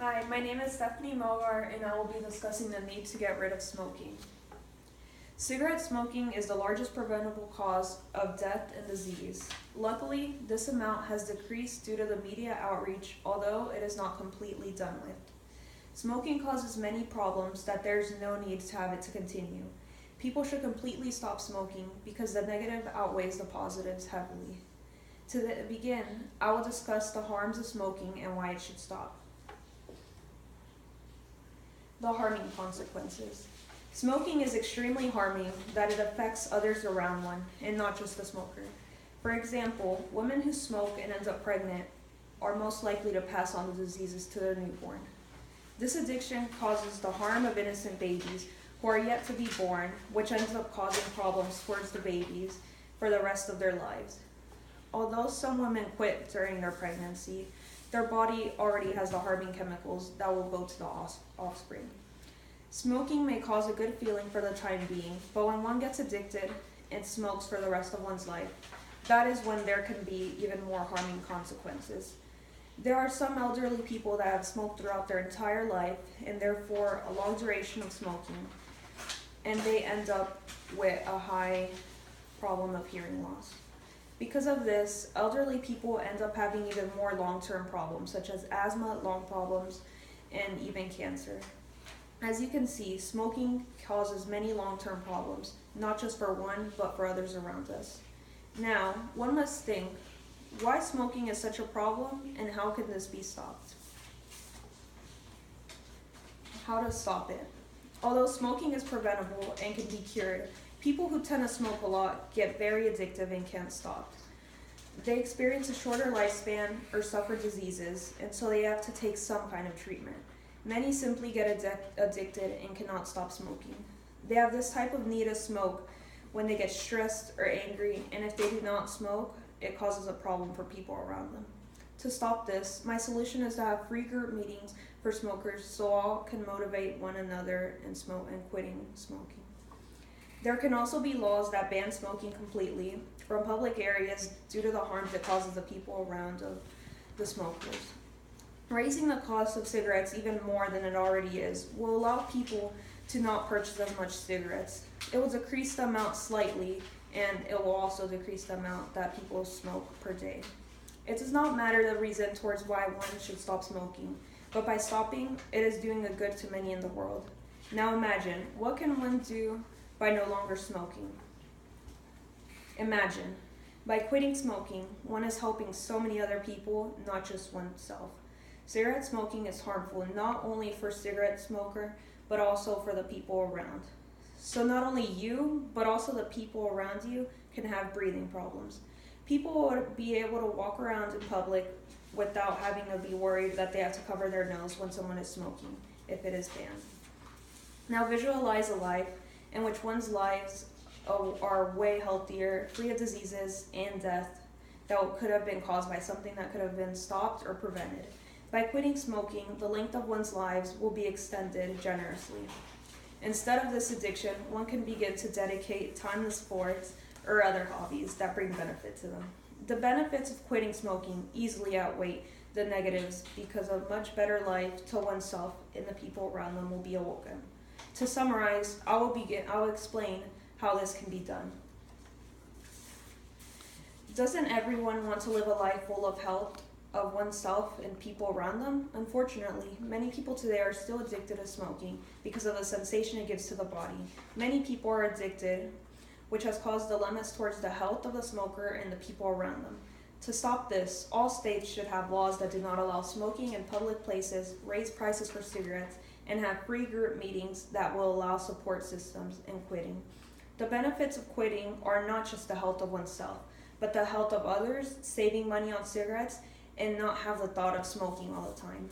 Hi, my name is Stephanie Mogar, and I will be discussing the need to get rid of smoking. Cigarette smoking is the largest preventable cause of death and disease. Luckily, this amount has decreased due to the media outreach, although it is not completely done with. Smoking causes many problems that there's no need to have it to continue. People should completely stop smoking because the negative outweighs the positives heavily. Begin, I will discuss the harms of smoking and why it should stop. The harming consequences. Smoking is extremely harming that it affects others around one, and not just the smoker. For example, women who smoke and end up pregnant are most likely to pass on the diseases to their newborn. This addiction causes the harm of innocent babies who are yet to be born, which ends up causing problems towards the babies for the rest of their lives. Although some women quit during their pregnancy, their body already has the harming chemicals that will go to the offspring. Smoking may cause a good feeling for the time being, but when one gets addicted and smokes for the rest of one's life, that is when there can be even more harming consequences. There are some elderly people that have smoked throughout their entire life and therefore a long duration of smoking, and they end up with a high problem of hearing loss. Because of this, elderly people end up having even more long-term problems, such as asthma, lung problems, and even cancer. As you can see, smoking causes many long-term problems, not just for one, but for others around us. Now, one must think, why smoking is such a problem, and how can this be stopped? How to stop it. Although smoking is preventable and can be cured, people who tend to smoke a lot get very addictive and can't stop. They experience a shorter lifespan or suffer diseases, and so they have to take some kind of treatment. Many simply get addicted and cannot stop smoking. They have this type of need to smoke when they get stressed or angry, and if they do not smoke, it causes a problem for people around them. To stop this, my solution is to have free group meetings for smokers so all can motivate one another in quitting smoking. There can also be laws that ban smoking completely from public areas due to the harms it causes the people around the smokers. Raising the cost of cigarettes even more than it already is will allow people to not purchase as much cigarettes. It will decrease the amount slightly, and it will also decrease the amount that people smoke per day. It does not matter the reason towards why one should stop smoking, but by stopping, it is doing a good to many in the world. Now imagine, what can one do by no longer smoking? Imagine, by quitting smoking, one is helping so many other people, not just oneself. Cigarette smoking is harmful not only for cigarette smoker, but also for the people around. So not only you, but also the people around you can have breathing problems. People would be able to walk around in public without having to be worried that they have to cover their nose when someone is smoking, if it is banned. Now visualize a life in which one's lives are way healthier, free of diseases and death that could have been caused by something that could have been stopped or prevented. By quitting smoking, the length of one's lives will be extended generously. Instead of this addiction, one can begin to dedicate time to sports or other hobbies that bring benefit to them. The benefits of quitting smoking easily outweigh the negatives because a much better life to oneself and the people around them will be awoken. To summarize, I will explain how this can be done. Doesn't everyone want to live a life full of health of oneself and people around them? Unfortunately, many people today are still addicted to smoking because of the sensation it gives to the body. Many people are addicted, which has caused dilemmas towards the health of the smoker and the people around them. To stop this, all states should have laws that do not allow smoking in public places, raise prices for cigarettes, and have free group meetings that will allow support systems in quitting. The benefits of quitting are not just the health of oneself, but the health of others, saving money on cigarettes, and not have the thought of smoking all the time.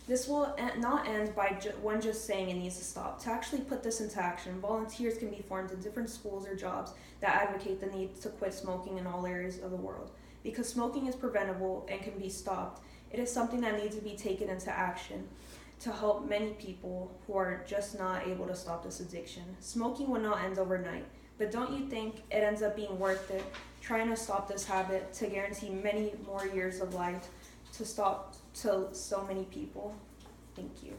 This will not end by one just saying it needs to stop. To actually put this into action, volunteers can be formed in different schools or jobs that advocate the need to quit smoking in all areas of the world. Because smoking is preventable and can be stopped, it is something that needs to be taken into action to help many people who are just not able to stop this addiction. Smoking will not end overnight, but don't you think it ends up being worth it trying to stop this habit to guarantee many more years of life to stop to so many people. Thank you.